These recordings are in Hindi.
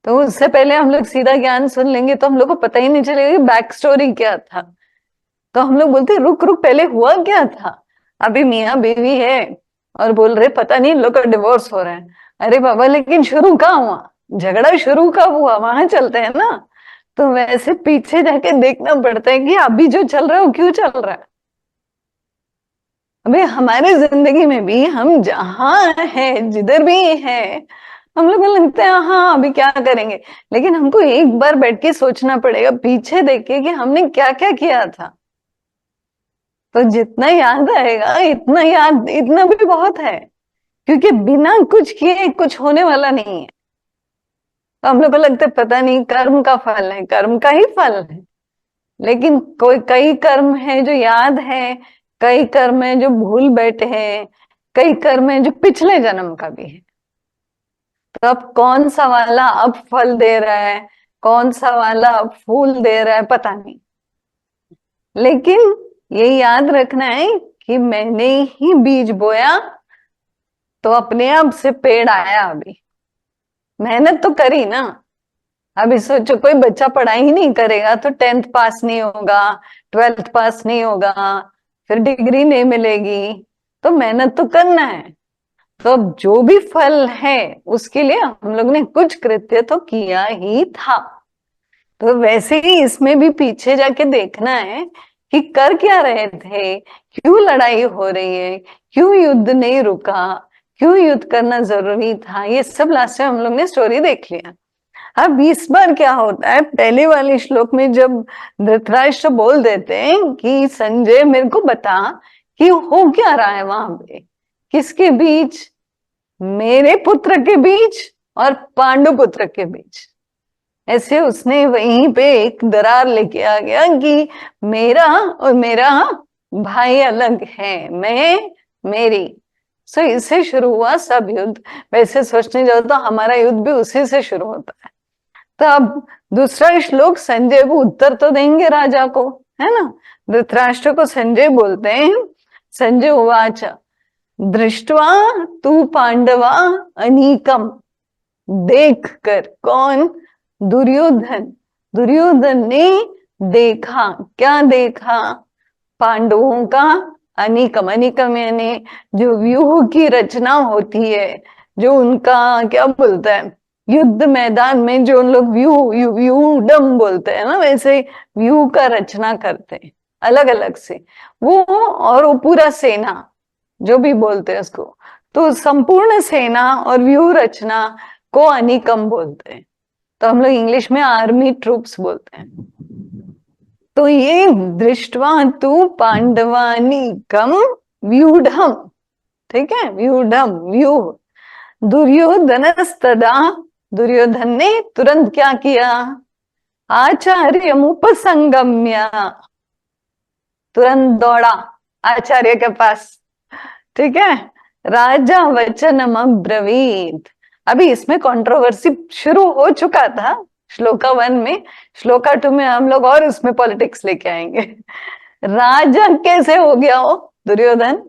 तो उससे पहले हम लोग सीधा ज्ञान सुन लेंगे तो हम लोग को पता ही नहीं चलेगा कि बैक स्टोरी क्या था। तो हम लोग बोलते रुक रुक, पहले हुआ क्या था। अभी मियाँ बीवी है और बोल रहे पता नहीं इन लोग का डिवोर्स हो रहा है। अरे बाबा, लेकिन शुरू कहाँ हुआ, झगड़ा शुरू कब हुआ, वहां चलते हैं ना। तो वैसे पीछे जाके देखना पड़ता है कि अभी जो चल रहा है वो क्यों चल रहा है। अभी हमारे जिंदगी में भी हम जहां हैं, जिधर भी हैं, हम लोग को लगता है हाँ अभी क्या करेंगे। लेकिन हमको एक बार बैठ के सोचना पड़ेगा, पीछे देख के कि हमने क्या क्या किया था। तो जितना याद आएगा इतना याद, इतना भी बहुत है। क्योंकि बिना कुछ किए कुछ होने वाला नहीं है। तो हम लोग को लगता है पता नहीं, कर्म का फल है, कर्म का ही फल है। लेकिन कोई कई कर्म है जो याद है, कई कर्म है जो भूल बैठे हैं, कई कर्म है जो पिछले जन्म का भी है। तो अब कौन सा वाला अब फल दे रहा है, कौन सा वाला अब फूल दे रहा है, पता नहीं। लेकिन ये याद रखना है कि मैंने ही बीज बोया तो अपने आप से पेड़ आया। अभी मेहनत तो करी ना। अभी सोचो कोई बच्चा पढ़ाई ही नहीं करेगा तो 10th पास नहीं होगा, 12th पास नहीं होगा, फिर डिग्री नहीं मिलेगी। तो मेहनत तो करना है। तो अब जो भी फल है उसके लिए हम लोग ने कुछ कृत्य तो किया ही था। तो वैसे ही इसमें भी पीछे जाके देखना है कि कर क्या रहे थे, क्यों लड़ाई हो रही है, क्यों युद्ध नहीं रुका, क्यों युद्ध करना जरूरी था। ये सब लास्ट टाइम हम लोग ने स्टोरी देख लिया। अब इस बार क्या होता है, पहले वाले श्लोक में जब धृतराष्ट्र बोल देते हैं कि संजय मेरे को बता कि हो क्या रहा है वहां पे, किसके बीच, मेरे पुत्र के बीच और पांडु पुत्र के बीच। ऐसे उसने वहीं पे एक दरार लेके आ गया कि मेरा और मेरा भाई अलग है, मैं मेरी। सो इससे शुरू हुआ सब युद्ध। वैसे सोचने जाओ तो हमारा युद्ध भी उसी से शुरू होता है। तो अब दूसरा श्लोक संजय को उत्तर तो देंगे राजा को, है ना। धृतराष्ट्र को संजय बोलते हैं, संजय उवाच दृष्टवा तू पांडवा अनीकम। देख कर, कौन, दुर्योधन। दुर्योधन ने देखा, क्या देखा, पांडवों का अनिकम। अनिकम यानी जो व्यूह की रचना होती है, जो उनका क्या बोलता है, युद्ध मैदान में जो उन लोग व्यूडम बोलते हैं ना, वैसे व्यू का रचना करते हैं अलग अलग से वो। और वो पूरा सेना जो भी बोलते हैं उसको, तो संपूर्ण सेना और व्यू रचना को अनिकम बोलते हैं। तो हम लोग इंग्लिश में आर्मी ट्रूप्स बोलते हैं। तो ये दृष्टवा तू पांडवानीकम व्यूढ़म, ठीक है, व्यूढ़म व्यू। दुर्योधनस्तदा, दुर्योधन ने तुरंत क्या किया, आचार्य उपसंगम्य, तुरंत दौड़ा आचार्य के पास, ठीक है। राजा वचनम अब्रवीत। अभी इसमें कंट्रोवर्सी शुरू हो चुका था श्लोका 1 में। श्लोका 2 में हम लोग और उसमें पॉलिटिक्स लेके आएंगे। राजा कैसे हो गया हो दुर्योधन।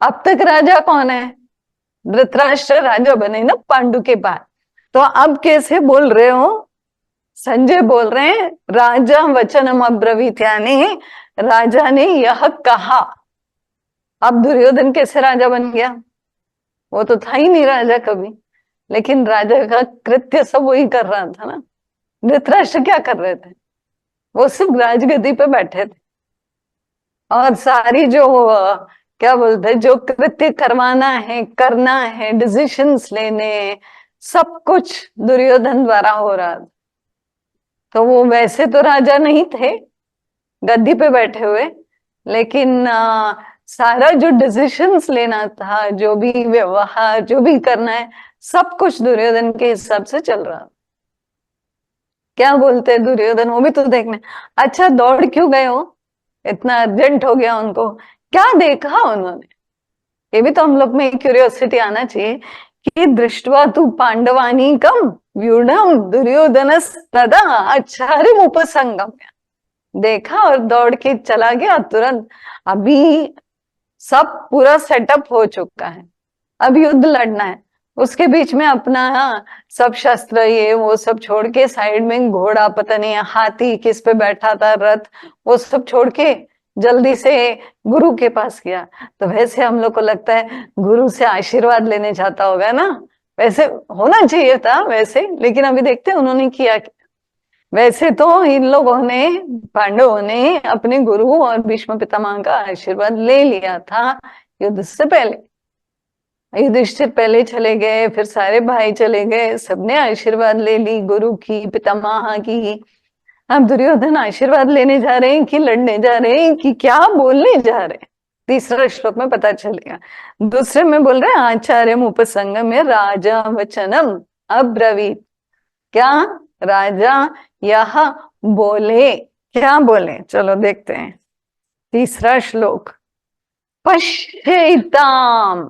अब तक राजा कौन है, धृतराष्ट्र राजा बने ना पांडु के बाद। तो अब कैसे बोल रहे हो, संजय बोल रहे हैं राजा वचनम अब्रवीत, यानी राजा ने यह कहा। अब दुर्योधन कैसे राजा बन गया, वो तो था ही नहीं राजा कभी। लेकिन राजा का कृत्य सब वही कर रहा था ना। धृतराष्ट्र क्या कर रहे थे, वो सिर्फ राजगद्दी पे बैठे थे और सारी जो क्या बोलते हैं, जो कृत्य करवाना है, करना है, डिसीशंस लेने, सब कुछ दुर्योधन द्वारा हो रहा था। तो वो वैसे तो राजा नहीं थे गद्दी पे बैठे हुए, लेकिन सारा जो डिसीशंस लेना था, जो भी व्यवहार, जो भी करना है, सब कुछ दुर्योधन के हिसाब से चल रहा। क्या बोलते हैं दुर्योधन, वो भी तो देखने। अच्छा दौड़ क्यों गए हो, इतना अर्जेंट हो गया उनको, क्या देखा उन्होंने। ये भी तो हम लोग में क्यूरियोसिटी आना चाहिए कि दृष्टवा तू पांडवानी कम व्यूढ़ दुर्योधन तदा आचार्य उपसंगम। देखा और दौड़ के चला गया तुरंत। अभी सब पूरा सेटअप हो चुका है, अब युद्ध लड़ना है। उसके बीच में अपना सब शस्त्र ये वो सब छोड़ के, साइड में घोड़ा, पता नहीं हाथी किस पे बैठा था, रथ, वो सब छोड़ के जल्दी से गुरु के पास गया। तो वैसे हम लोग को लगता है गुरु से आशीर्वाद लेने जाता होगा ना, वैसे होना चाहिए था वैसे, लेकिन अभी देखते हैं उन्होंने किया। वैसे तो इन लोगों ने, पांडवों ने अपने गुरु और भीष्म पितामह का आशीर्वाद ले लिया था युद्ध से पहले। युधिष्ठिर पहले चले गए, फिर सारे भाई चले गए, सबने आशीर्वाद ले ली गुरु की, पितामह की। अब दुर्योधन आशीर्वाद लेने जा रहे हैं कि लड़ने जा रहे हैं कि क्या बोलने जा रहे हैं, तीसरा श्लोक में पता चलेगा। दूसरे में बोल रहे हैं आचार्य उपसंग में राजा वचनम अब्रवीत। क्या राजा यह बोले, क्या बोले, चलो देखते हैं। तीसरा श्लोक, पश्येताम,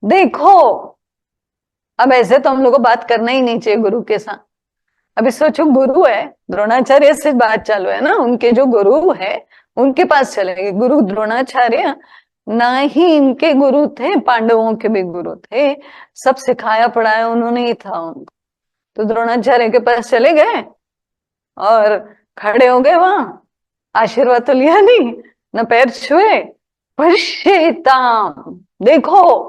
देखो। अब ऐसे तो हम लोग को बात करना ही नहीं चाहिए गुरु के साथ। अभी सोचो गुरु है, द्रोणाचार्य से बात चालू है ना, उनके जो गुरु है उनके पास चलेंगे। गुरु द्रोणाचार्य ना ही इनके गुरु थे, पांडवों के भी गुरु थे, सब सिखाया पढ़ाया उन्होंने ही था उनको। तो द्रोणाचार्य के पास चले गए और खड़े हो गए वहां, आशीर्वाद तो लिया नहीं, न पैर छुए। पश्येताम, देखो।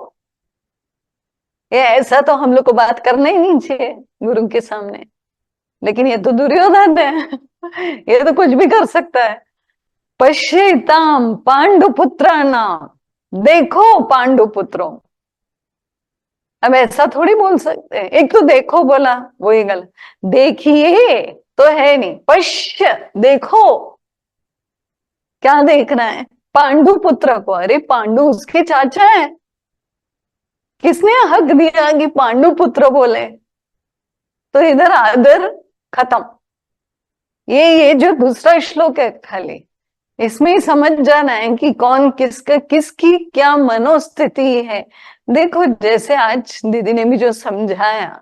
ये ऐसा तो हम लोग को बात करना ही नहीं चाहिए गुरु के सामने, लेकिन ये तो दुर्योधन है, ये तो कुछ भी कर सकता है। पश्येताम पांडुपुत्राणाम, देखो पांडुपुत्रों। अब ऐसा थोड़ी बोल सकते हैं, एक तो देखो बोला वही गलत, देखिए तो है नहीं, पश्य, देखो। क्या देखना है? पांडु पुत्र को। अरे पांडु उसके चाचा है, किसने हक दिया कि पांडु पुत्र बोले? तो इधर आदर खत्म। ये जो दूसरा श्लोक है खाली, इसमें ही समझ जाना है कि कौन किसका, किसकी क्या मनोस्थिति है। देखो जैसे आज दीदी ने भी जो समझाया,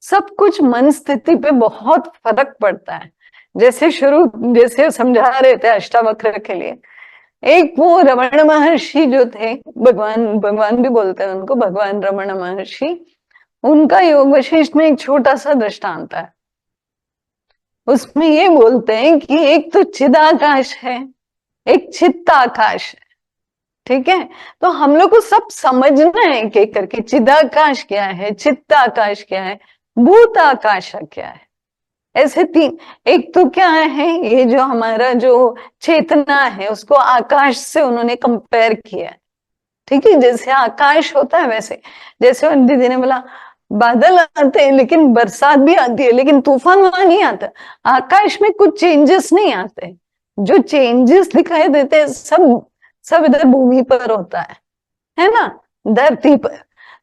सब कुछ मन स्थिति पे बहुत फर्क पड़ता है। जैसे समझा रहे थे अष्टावक्र के लिए, एक वो रमण महर्षि जो थे, भगवान भी बोलते हैं उनको, भगवान रमण महर्षि, उनका योग वशिष्ठ में एक छोटा सा दृष्टांत है। उसमें ये बोलते हैं कि एक तो चिदाकाश है, एक चित्ताकाश है, ठीक है? तो हम लोग को सब समझना है एक एक करके, चिदाकाश क्या है, चित्ताकाश क्या है, भूताकाश क्या है। ऐसे तीन। एक तो क्या है, ये जो हमारा जो चेतना है उसको आकाश से उन्होंने कंपेयर किया है, ठीक है? जैसे आकाश होता है वैसे, जैसे दीदी ने बोला बादल आते हैं लेकिन बरसात भी आती है, लेकिन तूफान वहां नहीं आता। आकाश में कुछ चेंजेस नहीं आते, जो चेंजेस दिखाई देते हैं सब सब इधर भूमि पर होता है ना, धरती पर।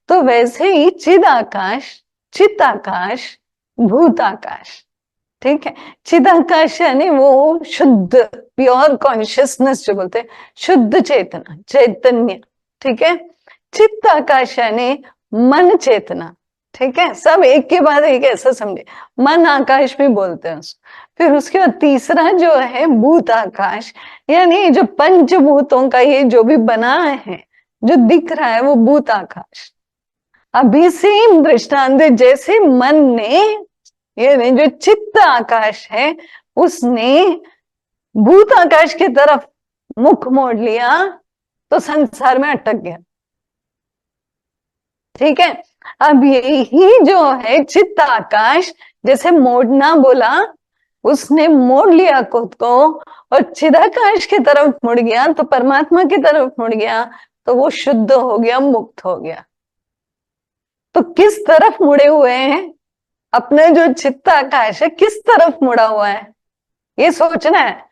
तो वैसे ही चिदाकाश, चित्ताकाश, भूताकाश, ठीक है? चिदाकाश यानी वो शुद्ध प्योर कॉन्शियसनेस जो बोलते हैं, शुद्ध चेतना, चैतन्य, ठीक है? चित्ताकाश यानी मन चेतना, ठीक है? सब एक के बाद एक ऐसा समझे, मन आकाश भी बोलते हैं उसको। फिर उसके बाद तीसरा जो है भूत आकाश, यानी जो पंचभूतों का ये जो भी बना है, जो दिख रहा है, वो भूत आकाश। अभी सेम दृष्टांत, जैसे मन ने, ये नहीं, जो चित्त आकाश है उसने भूत आकाश की तरफ मुख मोड़ लिया तो संसार में अटक गया, ठीक है? अब यही जो है चित्त आकाश, जैसे मोड़ना बोला, उसने मोड़ लिया खुद को और चिदाकाश की तरफ मुड़ गया, तो परमात्मा की तरफ मुड़ गया, तो वो शुद्ध हो गया, मुक्त हो गया। तो किस तरफ मुड़े हुए हैं? अपने जो चित्त आकाश है किस तरफ मुड़ा हुआ है, ये सोचना है।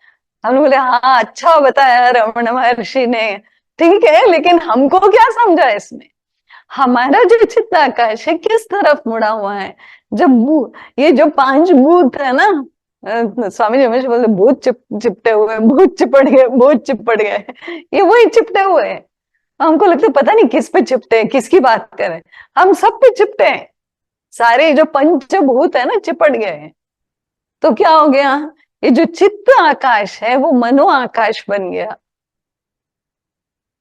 हम बोले हाँ अच्छा बताया रमण महर्षि ने, ठीक है, लेकिन हमको क्या समझा इसमें? हमारा जो चित्त आकाश है किस तरफ मुड़ा हुआ है? जब ये जो पांच भूत है ना, स्वामी जी हमेशा बोलते भूत चिपटे हुए, भूत चिपट गए, भूत चिपट गए, ये वही चिपटे हुए हैं। हमको लगता है पता नहीं किस पे चिपटे हैं, किसकी बात करें, हम सब पे चिपटे हैं। सारे जो पंचभूत है ना चिपट गए हैं। तो क्या हो गया? ये जो चित्त आकाश है वो मनो आकाश बन गया।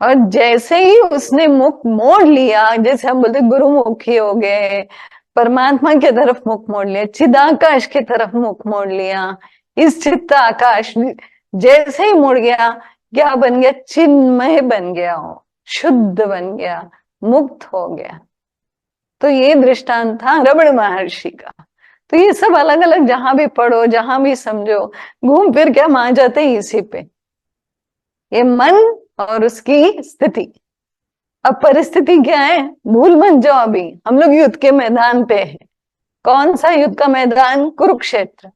और जैसे ही उसने मुख मोड़ लिया, जैसे हम बोलते गुरुमुखी हो गए, परमात्मा की तरफ मुख मोड़ लिया, चिदाकाश की तरफ मुख मोड़ लिया, इस चित्त आकाश जैसे ही मुड़ गया, क्या बन गया? चिन्मय बन गया, हो शुद्ध बन गया, मुक्त हो गया। तो ये दृष्टांत था रमण महर्षि का। तो ये सब अलग अलग जहां भी पढ़ो, जहां भी समझो, घूम फिर के हम आ जाते हैं इसी पे, ये मन और उसकी स्थिति। अब परिस्थिति क्या है? भूल मत जाओ, अभी हम लोग युद्ध के मैदान पे हैं। कौन सा युद्ध का मैदान? कुरुक्षेत्र।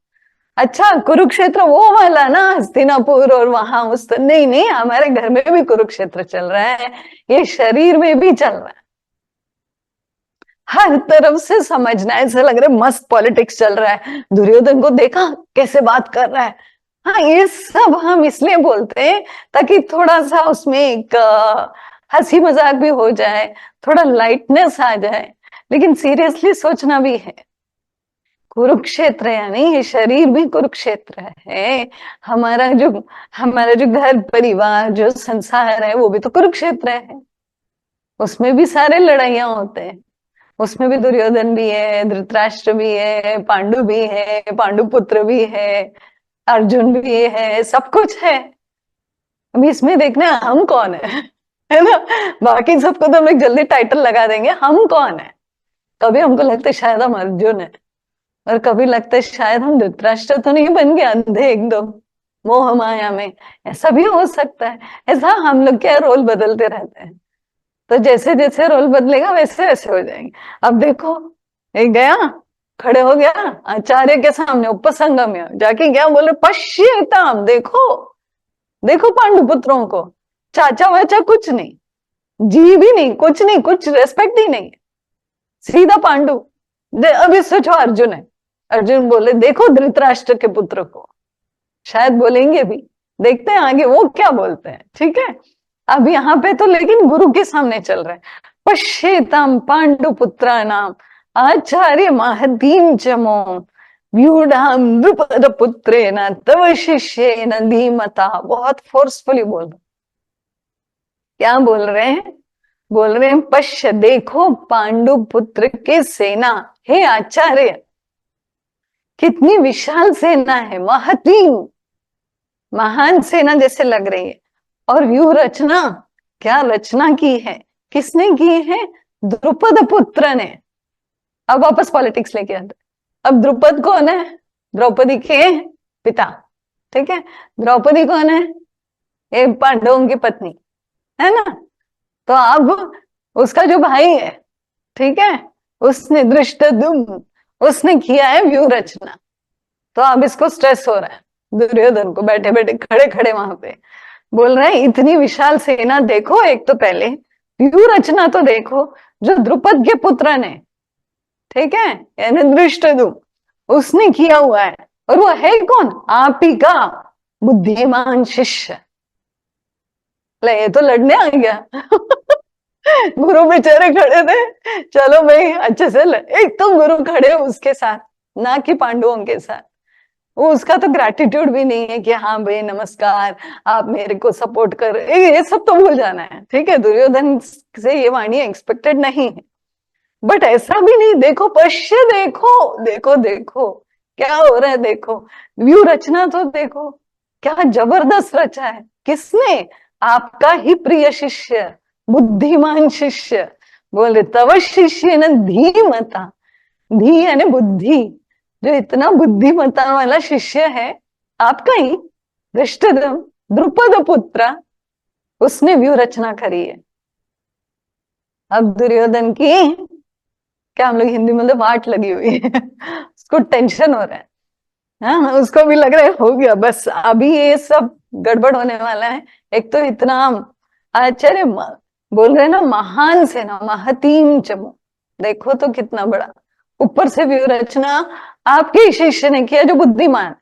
अच्छा, कुरुक्षेत्र वो वाला ना, हस्तिनापुर और वहां उस नहीं नहीं, हमारे घर में भी कुरुक्षेत्र चल रहा है, ये शरीर में भी चल रहा है। हर तरफ से समझना है, ऐसा लग रहा है मस्त पॉलिटिक्स चल रहा है, दुर्योधन को देखा कैसे बात कर रहा है। हाँ, ये सब हम इसलिए बोलते हैं ताकि थोड़ा सा उसमें एक हंसी मजाक भी हो जाए, थोड़ा लाइटनेस आ जाए, लेकिन सीरियसली सोचना भी है। कुरुक्षेत्र यानी ये शरीर भी कुरुक्षेत्र है, हमारा जो घर परिवार जो संसार है वो भी तो कुरुक्षेत्र है। उसमें भी सारे लड़ाइयां होते हैं, उसमें भी दुर्योधन भी है, धृतराष्ट्र भी है, पांडु भी है, पांडु पुत्र भी है, अर्जुन भी है, सब कुछ है। अभी इसमें देखना हम कौन है ना? बाकी सबको तो हम लोग जल्दी टाइटल लगा देंगे, हम कौन है? कभी हमको लगता है शायद हम अर्जुन है, और कभी लगता है शायद हम धृतराष्ट्र तो नहीं बन गए अंधे एकदम मोह माया में। ऐसा भी हो सकता है। ऐसा हम लोग क्या रोल बदलते रहते हैं, तो जैसे जैसे रोल बदलेगा वैसे वैसे हो जाएंगे। अब देखो, एक गया, खड़े हो गया आचार्य के सामने उपसंग में जाके क्या बोले? पश्यताम, देखो देखो पांडु पुत्रों को, चाचा वाचा कुछ नहीं, जी भी नहीं, कुछ नहीं, कुछ रेस्पेक्ट ही नहीं, सीधा पांडु। अभी सोचो अर्जुन है, अर्जुन बोले देखो धृतराष्ट्र के पुत्र को, शायद बोलेंगे भी, देखते हैं आगे वो क्या बोलते हैं। ठीक है, अब यहाँ पे तो लेकिन गुरु के सामने चल रहे हैं। पश्येताम पांडु पुत्रा नाम आचार्य महतीम चमो व्यूढ़ाम नृपद पुत्रेण तव शिष्येन धीमता। बहुत फोर्सफुली बोल रहे, क्या बोल रहे हैं? बोल रहे हैं पश्य, देखो पांडु पुत्र के सेना, हे आचार्य कितनी विशाल सेना है, महतीम, महान सेना जैसे लग रही है। और व्यूह रचना, क्या रचना की है, किसने की है? द्रुपद पुत्र ने। अब वापस पॉलिटिक्स लेके आते। अब द्रुपद कौन है? द्रौपदी के पिता। ठीक है, द्रौपदी कौन है? ये पांडवों की पत्नी है ना। तो अब उसका जो भाई है, ठीक है, उसने धृष्टद्युम्न, उसने किया है व्यूह रचना। तो अब इसको स्ट्रेस हो रहा है दुर्योधन को, बैठे बैठे खड़े खड़े वहां पे बोल रहे हैं इतनी विशाल सेना देखो, एक तो पहले व्यूह रचना तो देखो जो द्रुपद के पुत्र ने, ठीक है, यानी धृष्टद्युम्न, उसने किया हुआ है। और वो है कौन? आप ही का बुद्धिमान शिष्य। ले, ये तो लड़ने आ गया गुरु बेचारे खड़े थे, चलो भाई अच्छे से एक तो गुरु खड़े उसके साथ, ना कि पांडवों के साथ। वो उसका तो ग्रैटिट्यूड भी नहीं है कि हाँ भाई नमस्कार, आप मेरे को सपोर्ट कर, ये सब तो भूल जाना है। ठीक है, दुर्योधन से ये वाणी एक्सपेक्टेड नहीं है, बट ऐसा भी नहीं, देखो पश्य, देखो देखो देखो क्या हो रहा है, देखो व्यू रचना तो देखो, क्या जबरदस्त रचा है। किसने? आपका ही प्रिय शिष्य, बुद्धिमान शिष्य। बोले तव शिष्य न धीमता, धी यानी बुद्धि, जो इतना बुद्धिमता वाला शिष्य है आपका ही, धृष्टद्युम्न द्रुपद पुत्र, उसने व्यू रचना करी है। अब दुर्योधन की क्या, हम लोग हिंदी में तो वाट लगी हुई है उसको टेंशन हो रहा है, हाँ, उसको भी लग रहा है हो गया बस, अभी ये सब गड़बड़ होने वाला है। एक तो इतना आचार्य बोल रहे ना, महान सेना, महतीम चमो, देखो तो कितना बड़ा, ऊपर से व्यू रचना आपके शिष्य ने किया जो बुद्धिमान,